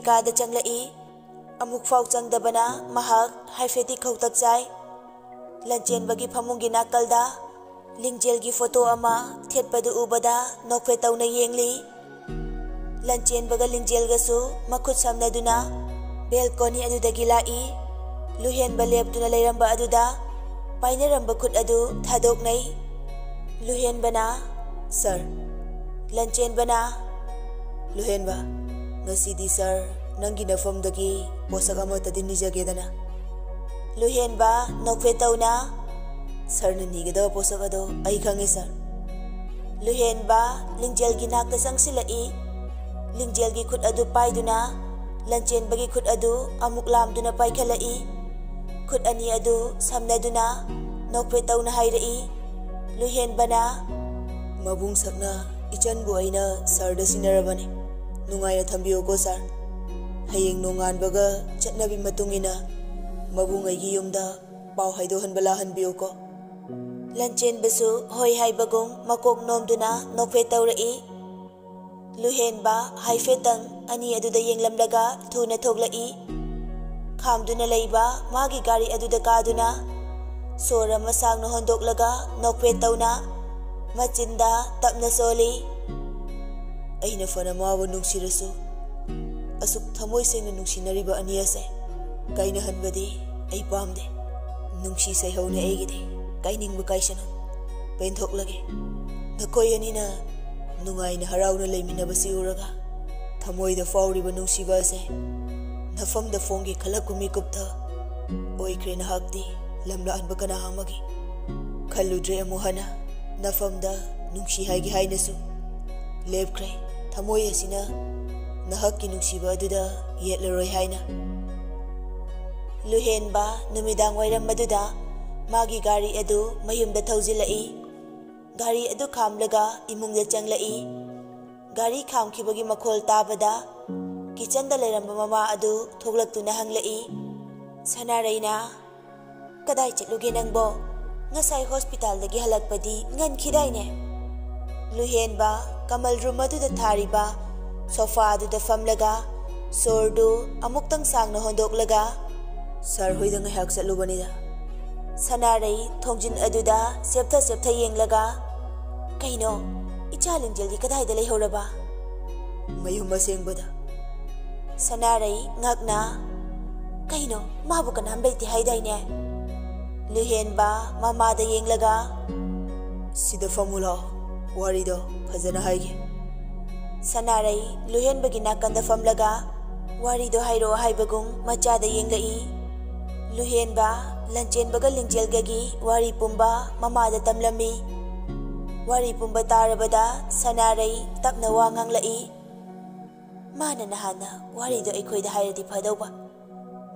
कादा चंगलई अमुक फाउ चंगदबना महाक हाइफेती खौतक चाय लंचेनबगी फमुंगी नाकलदा लिंगजेलगी फोटो अमा थेटपदु उबदा नोकफे तौना येंगली लंचेनबगा लिंगजेलगसु मखुत समनदुना बेलकोनी अदुदगी लाई लुहेनबा लेपदुना लेरंबा अदुदा पाइनरंबा खुद अदु थादोकनै लुहेनबना सर लंचेनबना लुहेनबा ngasi sir nanggi nafamdagi posak amatadi nijagedana लुहेनबा नोकफे तौना सर नीगद पोसक अदो आई खंगे सर लुहेनबा लिंगजेलगी नाकता चंगसिलई लिंगजेलगी खुद अदु पाइदुना लंचेनबगी खुद अदु अमुक लामदुना पाइखलई खुद अनि अदु समनदुना नोकफे तौना हाइरई लुहेनबना मबुंग सकना इचनबु आइना सरदा सिनरबने नुंगाय थंबियो को सर हयेंग नोंगानबगा चटनबी मतुंगिना मबुंग आइगी युमदा पाव हाइदो हनबला हनबियो को लंचेनबसु होय हाइबगुम मकोक नोमदुना नोकफे तौरई लुहेनबा हाइफेतंग अनि अदुदा येंगलमलगा थुना थोगलई खामदुना लैबा मागी गाड़ी अदुदा कादुना सोरा मसांग न होंदोकलगा नोकफे तौना मचिंदा तपना सोली अइना फना माव नुंगसिरसु असुक थमोय सेंगना नुंगसिनरिबा अनियासे काइना हनबदी आई पामदे नुंगसी सैहौने एगिदे काइनिंगबु काइसनो पेनथोकलगे नकोय अनिना नुंगाइना हराउना लेमिनबसि उरगा थमोयदा फाउरिबा नुंगसिबासे नफमदा फोंगे खलकुमि कुप्ता ओइक्रे नहाक्ति लमला अनबा कना हमगी खलुद्रे अमुहना नफमदा नुंगसी हाइगी हाइनसु लेबख्रे थमोय असिना नहक्की नुंगसिबा अदुदा येतलरोय हाइना लुहेनबा नुमिदांग वाइरम मदुदा मागी गाड़ी अदु मयुमदा थौजिलई गाड़ी अदु खामलगा इमुंगदा चंगलई गाड़ी खामखिबगी मखोल ताबदा किचनदा लेरंबा ममा अदु थोगलक्तुना हंगलई सनारैना कदाई चलुगे नंगबो ngasai hospital dagi halakpadi ngan khidaine लुहेनबा कमल रूम अदुदा थारिबा सोफा अदुदा फमलगा सोरदु अमुक्तंग सांगना होंदोकलगा सर होइदा ngahak चलुबनिदा सनारै थोंजिन अदुदा सेप्था येंगलगा कइनो इचा लिंगजेलगी कदाइदा लेहौरबा मयुम असेंगबदा सनारै ngakna कइनो माबु कनाम लेति हाइदाइने लुहेनबा मामादा येंगलगा सिदा फमुला वारिदो फजना हाइगे सनारै लुहेनबगी नाकंदा फमलगा वारिदो हाइरो हाइबगुम मचादा येंगलई लुहेनबा लंचेनबगा लिंगजेलगगी वारी पुंबा ममादा तमलमी वारी पुंबा तारबदा सनारै तपना वा nganglai माना नहाना वारिदो अखोइदा हाइरदि फदौबा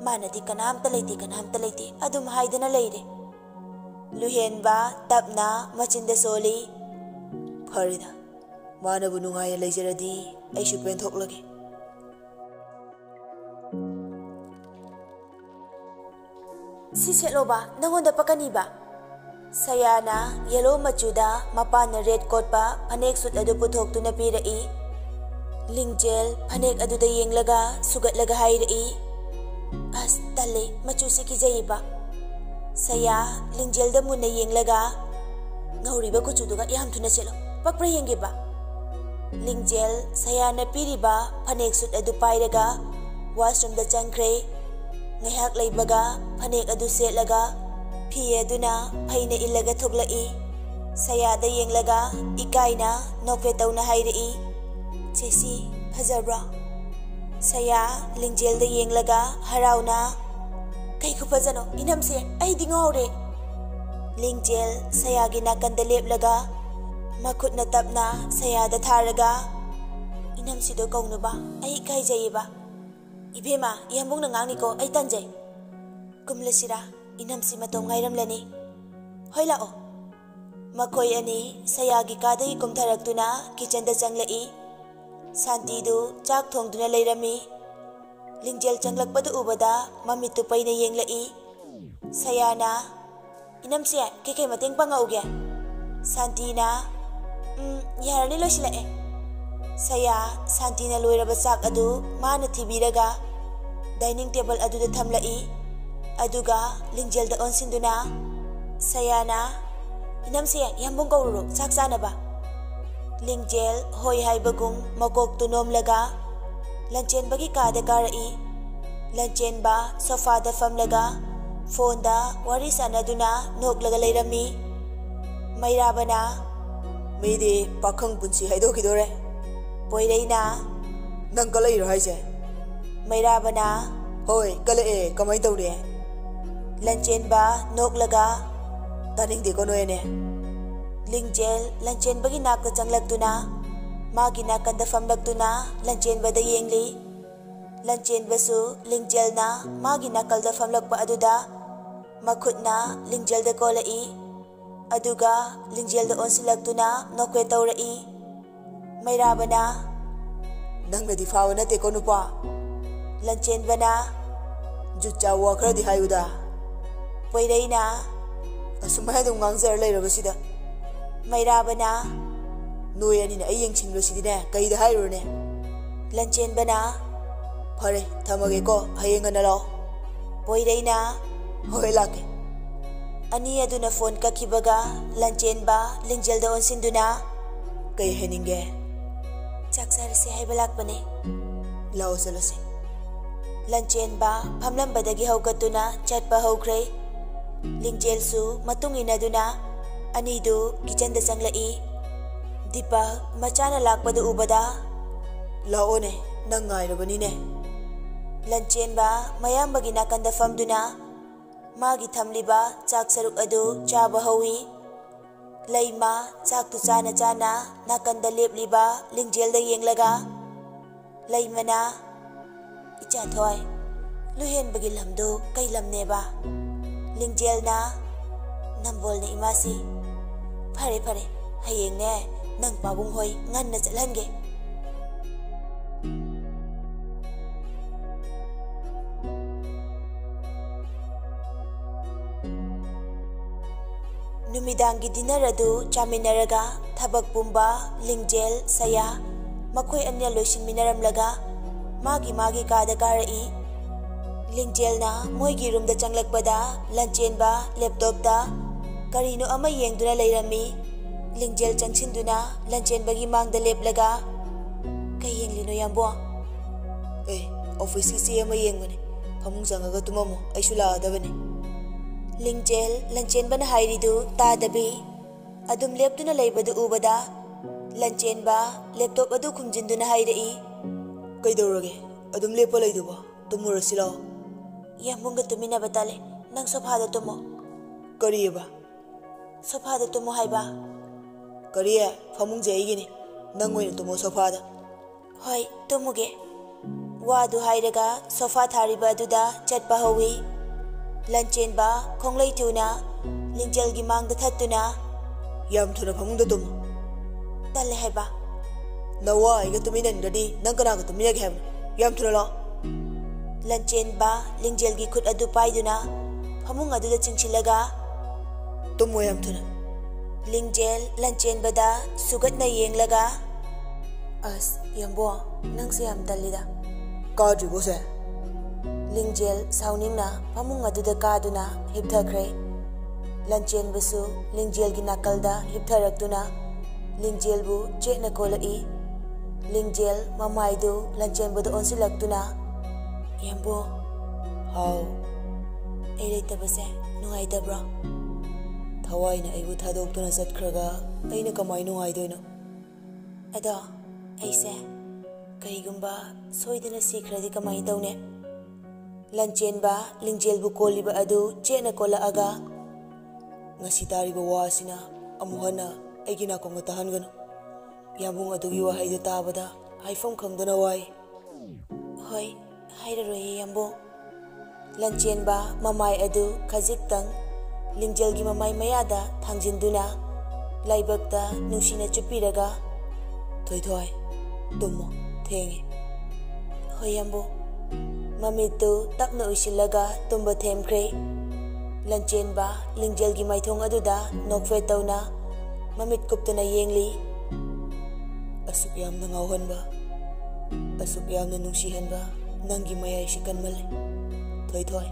मानदी कनामता लेती अदुम हाइदना लेरे लुहेनबा तपना मचिंदा सोली फरिदा मानबु नुंगाय लेजरदी आइसु पेनथोकलगे सिसेलोबा नंगोंदा पकनीबा सयाना येलो मचुदा मपान रेड कोटपा फनेक सुट अदु पुथोक्तुना पिरई लिंगजेल फनेक अदुदा येंगलगा सुगतलगा हाइरई अस तले मचु से किजैबा सया लिंगजेल द मुन्ना येंगलगा ngौरिबा कुचुदुगा याम थुना सेलो पक्प्र येंगेबा लिंगजेल सयाना पिरिबा फनेक सुट अदु पाइरगा वाशरूम द चंख्रे ngahak leibaga फनेक अदु सेलगा फी अदुना फैना इल्लगा थोगलई सयादा येंगलगा इकाइना नोकफे तौना हाइरई चेसी फजब्रा सया लिंगजेल द येंगलगा हराउना कई खुफजनो इनमसे आई दिंगौरे लिंगजेल सयागी नाकंदा लेपलगा मखुतना तपना सयादा थारगा इनमसिदो कौनुबा आई इकाइजैबा इबेमा यमबुंग नंगांगनिको आई तंजै कुमलसिरा इनमसि मतों ngairamlani होइलाओ मखोय अनि सयागी कादगी कुमथरक्तुना किचन दा चंगलई शांति दु चाक थोंगदुना लेरमी लिंगजेल चंगलकपदु उबदा ममितु पैना येंगलई सयाना इनमसे KK मतेंग पंगौगे शांतिना यारनि लोसिलाए saya santina loiraba chak adu mana thibiraga dining table aduda thamlai aduga lingjel da onsinduna sayana inamse yambung kaururo chak chanaba lingjel hoi haibagum makok tunomlaga lanchen bagi kada karai lanchen ba sofa da famlaga phone da wari sanaduna noklaga leirami mairabana mede pakhang punsi haido kidore poireina nang kalai ro haise mairabana hoi kale e kamai tawre lanchen ba noklaga taning de kono ene lingjel lanchen bagi nak changlak-tuna magi nakanda famlak-tuna lanchen bada yengli lanchen basu lingjel na magi nakal da famlak pa aduda makhutna lingjel da kolai aduga lingjel da onsilak-tuna nokwe tawrai mairabana nang na di fawo na te kono pa lanchen bana jutcha wa khra di hayuda poireina asumai dum ngangzer leirabasida mairabana noyani na ayeng chingrosidi ne kaida hairone lanchen bana phare thamage ko hayeng na lo poireina hoi lake ani aduna phone ka kibaga lanchen ba lingjel da onsinduna kai heninge chaksar se haibalak bane lao salose lanchen ba phamlam badagi haugatuna chatpa haukhre lingjel su matung inaduna anidu kitchen da changlai dipa machana lakpada ubada laone nang ngai robani ne lanchen ba mayam bagi nakanda famduna magi thamliba chak saruk adu chaba hawi leima chak tu chana chana nakanda lepliba lingjel da yenglaga leimana icha thoi luhen bagi lamdo kai lamne ba lingjel na nambol ne imasi phare phare hayeng ne nang pabung hoi ngan na chalhange numidangi dinner adu chaminaraga thabak pumba lingjel saya makhoi anya loisin minaram laga magi magi kada karai lingjel na moigi room da changlakpada lanchen ba laptop da karino ama yengduna leirami lingjel changsinduna lanchen bagi mangda leplaga kay yenglino yambo office si ama yengmane phamung jangaga tumamo aisula adabane lingjel lanchen bana hairidu tadabi adum leptuna leibadu ubada lanchen ba laptop adu khumjinduna hairei kaidoroge adum lepa leiduba tumurasilo yambunga tumina batale nang sofa da tumo kariba sofa da tumo haiba kariye phamung je igini nang oina tumo sofa da hoi tumuge wadu hairaga sofa thariba aduda chatpa hawi lanchen ba khonglei tuna lingjel gi mangda thattuna yam thuna phamung da tumo talle haiba nawa iga tumina ndadi nang kana ga tumina ge habna yam thuna lo lanchen ba lingjel gi khut adu paiduna phamung adu da chingchilaga tumo yam thuna lingjel lanchen bada sugat na yenglaga as yambo nang se yam talida kadri bose lingjel sauning na phamung adu da kaduna hipthakre lanchen basu lingjel gi nakalda hiptharaktuna lingjel bu chena kolai lingjel mamaidu lanchen bada onsilaktuna yambo how ere tabase nungai dabra thawai na aibu thadok tuna satkhraga aina kamai nungai doino ada aise kaigumba soidana sikhradi kamai tawne lanchen ba lingjel bu koliba adu chena kola aga ngasi tariba wasina amuhana aigina konga tahangano yambung adugi wa haida tabada haifam khangdana wai hoi haira roye yambo lanchen ba mamai adu khajik tang lingjel gi mamai mayada thangjinduna laibakta nusina chupiraga thoi thoi tumo thenge hoi yambo mamitu tapna usilaga tumba themkhre lanchen ba lingjel gi maithong aduda nokfe tawna mamit kuptuna yengli asuk yamna ngauhanba asuk yamna nungsihanba nangi mayai si kanmale thoi thoi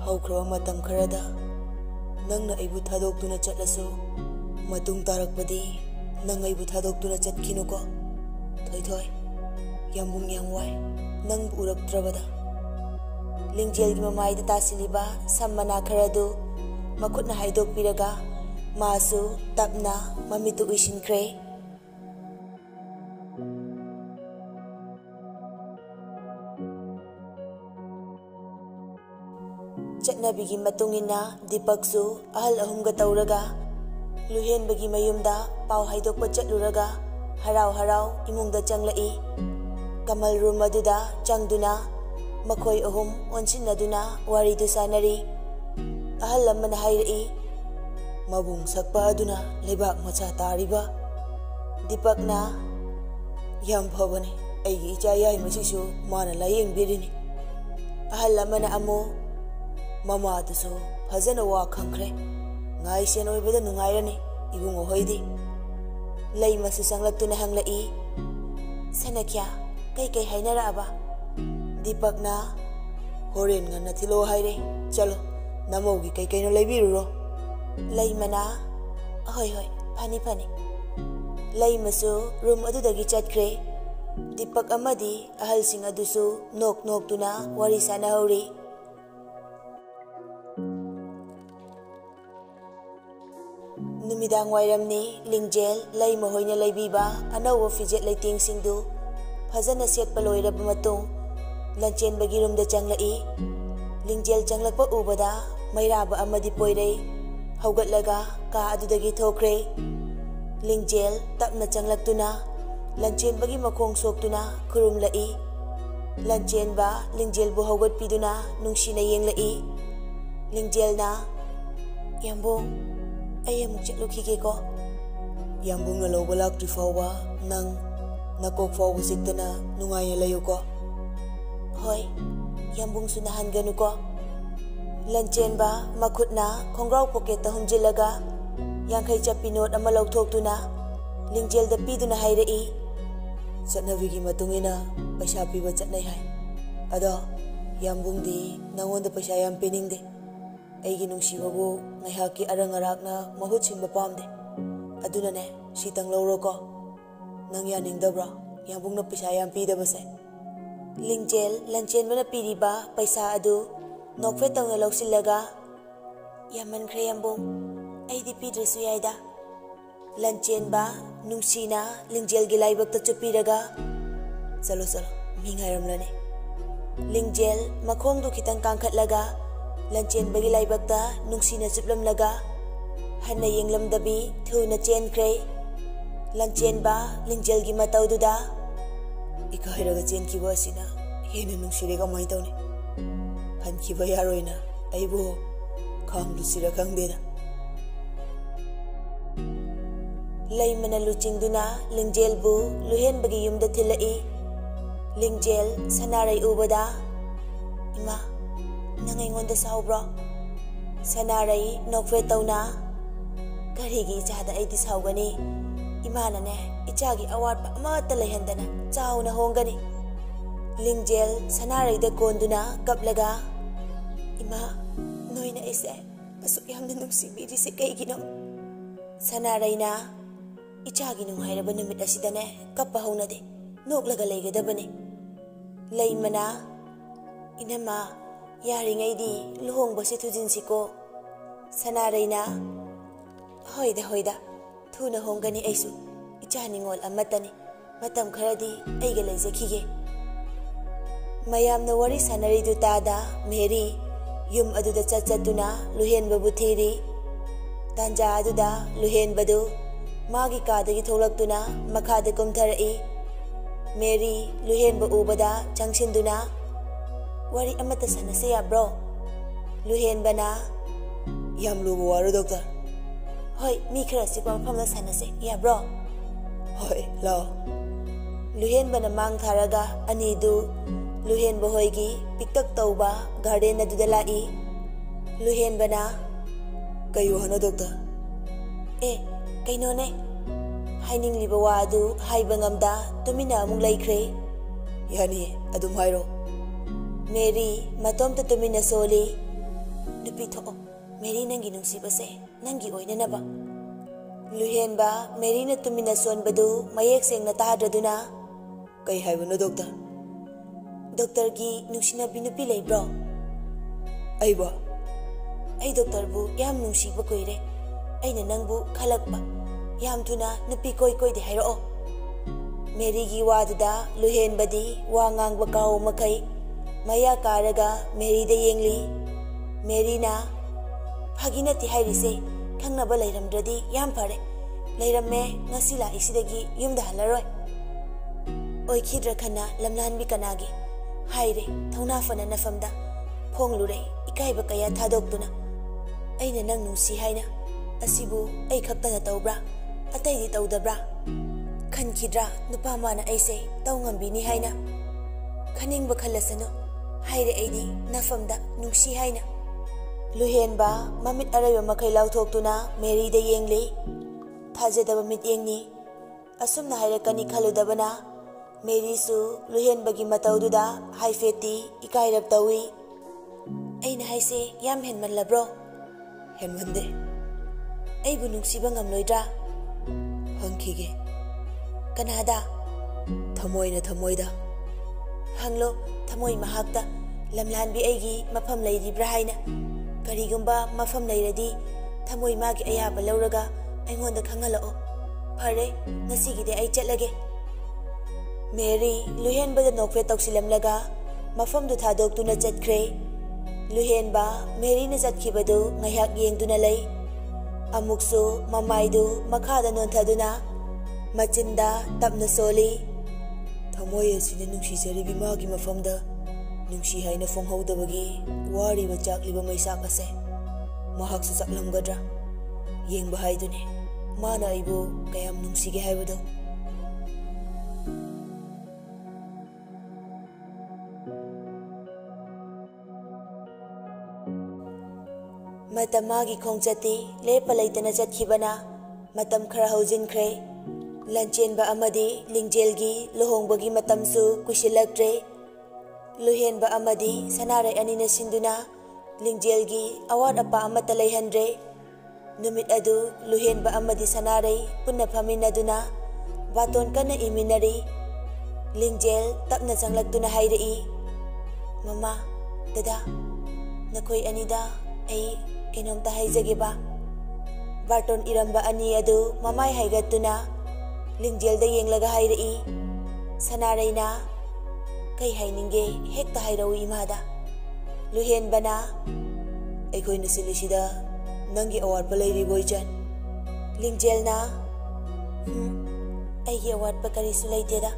haukhra matam kharada nangna aibu thadokduna chatlasu matung tarakpadi nang aibu thadokduna chatkinuko thoi thoi yambung yamwai nang uraktrabada lingjel gi mamaida tasiliba sammana kharadu makutna haidok piraga masu tapna mamitu uisinkre चटनाबीगी मतुंगिना दीपकसु अहल अहुमगा तौरगा लुहेनबगी मयुमदा पाव हाइदोकपा चटलुरगा हराव हराव इमुंगदा चंगलई कमल room अदुदा चंगदुना मखोय अहुम ओनसिनदुना वारीदु सानरी अहल अमना हाइरई मबुंग सकपा अदुना लेबाक मचा तारिबा दीपकना याम फबने अैगी इचा याय मसिसु माना लायेंबिरिनी अहल अमना अमु mama तुसु फजन वा खंख्रे ngai sen oi beda nungairani ibungo hoidi lei masu sanglaktu na hanglai sanakya kai kai hainara aba Deepak na horen ngana thilo haire chalo namogi kai kai no leibiruro lei mana hoi hoi phani phani lei masu room adudagi chatkre Deepak amadi ahal sing adusu nok nok tuna wari sana hauri Numidang wairamni lingjel lei mahoina leibiba anawa fijet leiting singdu phajana sekpa loiraba matung lanchen bagi room da changlai lingjel changlakpa ubada mairaba amadi poirei haugatlaga ka adudagi thokre lingjel tapna changlaktuna lanchen bagi makhong soktuna khurum lai lanchen ba lingjel bu haugat piduna nungsina yenglai lingjel na yambong ayam chatluki ko yambung na lobalak trifawa nang nakok fawa siktana nungay layo ko hoy yambung sunahan ganu ko lanchen ba makut na khongraw pocket ta humjilaga yangkhai chapinot ama lauthok tuna lingjel da piduna hairei chatnavigi matungina paisa piba chatnai hai ado yambung di nangonda paisa yam piningde aigi nungsibabu ngaihaki arang arakna mahut simba pamde adunane sitang lawro ko nang yaningdabra yambungna paisa yam pidabase lingjel lanchen bana piriba paisa adu nokfe tawna lawsillaga yaman khre yambung aidi pidresu yaida lanchen ba nungsina lingjel gi laibakta chupiraga chalo chalo mingairamlane lingjel makhong du khitang kangkhatlaga lanchen bagi laibakta nungsina chuplamlaga hanna yenglamdabi thuna chenkre lanchen ba lingjel gi mataududa ikairaga chenkiba asina hena nungsirega mai tawni hankiba yaroina aibu khangdu sira khangdena laimana luchingduna lingjel bu luhen bagi yumda thilai lingjel sanarai ubada ima nangaingonda saubra sanarai nokfe tawna karigi ichada aidi saugani imana ne ichagi awat pa amata lehendana chauna hongani lingjel sanarai da konduna kaplaga ima noina ise asuk yamna nungsibiri se kaigino sanarai na ichagi nunghairaba numit asidane kappa haunade noklaga leigadabani laimana inama yaringaidi luhongba se thujinsiko sanaraina hoida thuna hongani aisu ichaningol amatani matam kharadi aiga leijakhige mayamna wari sanari du tada meri yum aduda chachatuna luhen babu thiri tanja aduda luhen badu magi kadagi tholaktuna makhade kumtharai meri luhen ba ubada changsinduna wari amata sanase ya bro luhen bana yam lu waru doctor hoi mi khara sikwa famna sanase ya bro hoi lo luhen bana mang tharaga ani du luhen ba hoigi piktak tauba garden adu dalai luhen bana kayu hana doctor kaino ne hainingलिबा वा अदु हाइबा ngamda tumina amung laikre yani adum hairo Mary matomta tumina soli nupi tho Mary nangi nungsibase nangi oinanaba Luhenba Mary na tumina sonbadu mayek sengna tadraduna kai haibano doctor gi nungsina binupi leibro aiba ai doctor bu yam nungsiba koire aina nangbu khalakba yam thuna nupi koi de hairo Mary gi waduda Luhenbadi wa ngangba kaw makai maya karaga Mary de yengli Mary na phagina ti hairise khangnaba leiramdradi yam phare leiramme ngasila isidagi yumda halaroi oikhidra khana lamlan bi kanagi haire thauna fana nafamda phonglure ikaiba kaya thadoktuna aina nang nungsi haina asibu ai khaktana tawbra atai di tawdabra khankhidra nupa mana aise tawngambini haina khaningba khalasano haire aidi nafamda nungsi haina Luhenba mamit arayba makai lauthokuna Mary de yengli thajadaba mit yengni asumna hairakani khaludabana Mary su Luhenbagi matawduda haifeti ikairap tawi aina haise yam henman labro henwande aibu nungsiba ngamloidra hangkhige kanada thamoida hanglo thamoi mahakta lamlanbi aigi mafam leiribra haina karigumba mafam leiradi thamoi magi ayaba lauraga aingonda khangalao phare ngasigide ai chetlage Mary Luhenbada nokfe tausilamlaga mafam du thadoktuna chatkhre Luhenba Mary na chatkibadu ngaiyak yengduna lei amuksu mamaidu makhada nonthaduna machinda tapna soli thamoi asina nungsi jaribi magi mafamda nungsi haina fonghawdabagi wariba chakliba maisak ase mahaksu chaklamgadra yengba haidune mana aibu kayam nungsige haibado Matamagi khongchati lepa leitana chatkibana matam khara hojinkhre lanchenba amadi lingjelgi lohongbagi matamsu kushilaktre Luhenba amadi sanare anina sinduna lingjelgi awat apa amata leihandre numit adu Luhenba amadi sanare punna phaminaduna baton kana iminari lingjel tapna changlaktuna hairei mama dada nakoi anida ai kenomta haijageba baton iramba ani adu mamai haigatuna lingjelda yenglaga hairei sanareina kai haininge hekta hairawi imada Luhenbana aikoi nasilisida nangi award palairi boychan lingjelna aigi award pa kari sulaiteda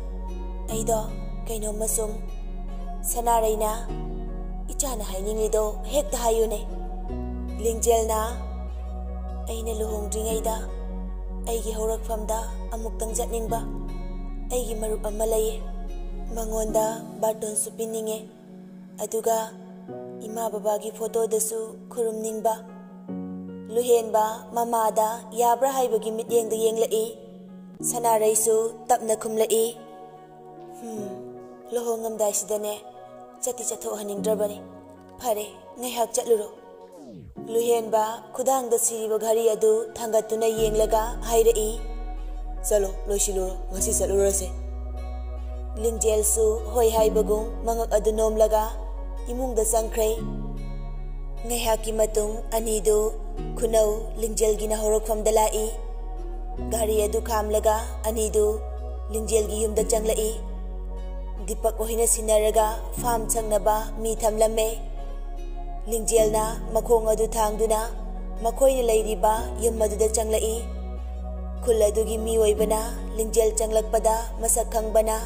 aido kaino masum sanareina ichana hainingido hekta hayune Lingjelna aina luhongdringaida aigi horakfamda amuktang jatningba aigi marup amma laye mangonda baton su pininge aduga ima babagi photo dasu khurumningba Luhenba mamada yabra haibagi mityengda yenglai sanaraisu tapna khumlai lohongamdai sidane chati chatho haningdrabani phare ngaihak chatluro Luhenba khudangda siriba ghari adu thangatuna yenglaga hairei chalo loisiluro ngasi chalurase Lingjelsu hoi haibagum mangak adu nomlaga imungda sangkhre ngaihaki matung anidu khunau lingjelgina horokfamda lai ghari adu khamlaga anidu lingjelgi yumda changlai Dipak ohina sinaraga farm changnaba mi thamlame Lingjelna makhong adu thangduna makhoina leiriba yum aduda changlai khul adugi mi oibana lingjel changlakpada masak khangbana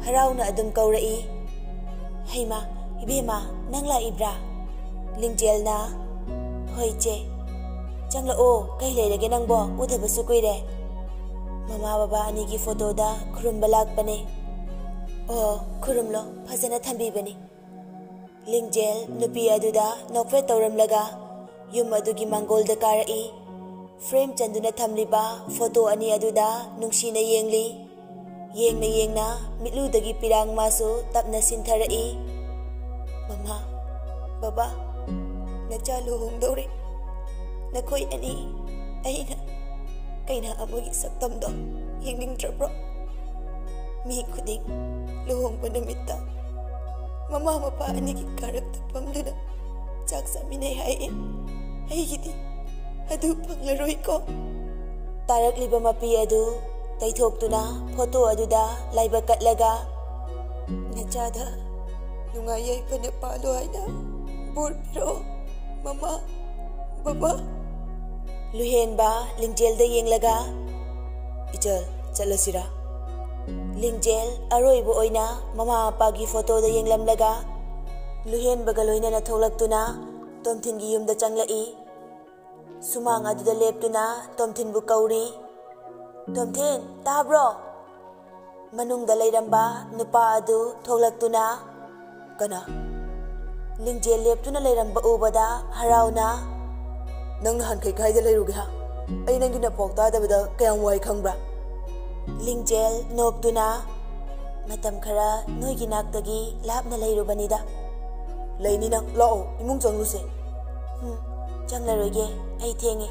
harauna adum kaurai heima ibema nangla ibra Lingjelna hoi che changla o kai leirage nangbo udhabasu koire mama baba ani gi photo da khurumba lakpane oh khurumlo phajana thambibani Lingjel nupi aduda nokfe tawramlaga yum adugi mangolda karai frame चंदुना थमलिबा photo अनि अदुदा नुंसीना येंगली येंगना येंगना मिलुदगी पिरांग मासु तपना सिंथरई mama बाबा नचा लुहोंगदौरे नखोई अनि अइना कइना अमगी सक्तमदो येंगनिंगद्रब्रो मी खुदिंग लुहोंगबा नमित्ता mama Mopa अनिगी कारक्ता फमदुना चाक चामिनै हाय अइगिदी अदु फंगलरोइको तारकलिबा मपी अदु तैथोक्तुना photo अदुदा Laiba कटलगा नचादा नुंगायै पने पालो हाइना बोरपिरो ममा बाबा लुहेनबा लिंजेलदा येंगलगा इचल चलसिरा लिंजेल अरोइबो ओइना ममा पागी फोटोदा येंगलमलगा लुहेनबगा लोइना थोलक्तुना तोमथिनगी युमदा चंगलई सुमांग अदुदा लेप्तुना तोमथिनबु कौरी तोमथिन ताब्रो मनुंगदा लैरंबा नुपा अदु थोलक्तुना कना लिंजेल लेप्तुना लैरंबा उबदा हराउना नंग हनखै खाइदा लैरुगे हा अइ नंगी न पौक तादबदा कयाम वाइ खंगब्रा लिंजेल नोक्तुना मतम खरा नोइगी नाक्तगी लापना लैरुबनिदा लैनी नंग लाओ इमुंग चंगलुसे चंगलरोगे अइ थेंगे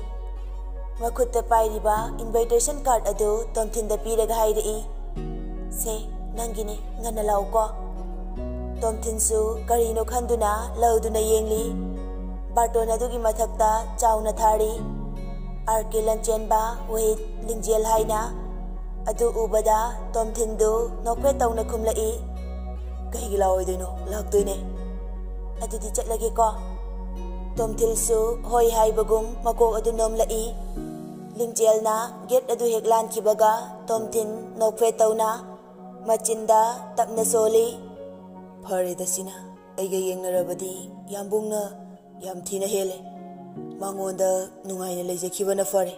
मखुत्ता पाइरिबा इन्विटेशन कार्ड अदु तोमथिनदा पीरगा हाइरई से नंगिने ngana लाओ को तोमथिनसु करिनो खंदुना लौदुना येंगली बाटोन अदुगी मथक्ता चाउना थारी आरके लंचेनबा वे लिंजेल हाइना अदु उबदा तोमथिनदु नोकवे तौना खुमलई कहिगी लाओइदोइनो लाक्तोइने अदुदि चटलगे को तोमथिलसु होय हाइबगुम मकोक अदु नोमलई लिंजेलना गेट अदु हेक लानखिबगा तोमथिन नोकवे तौना मचिंदा तपना सोली फरे दसिना अइगा येंगनरबदी यामबुंगना याम थीना हेले मांगोंदा नुंगाइना लेजखिबना फरे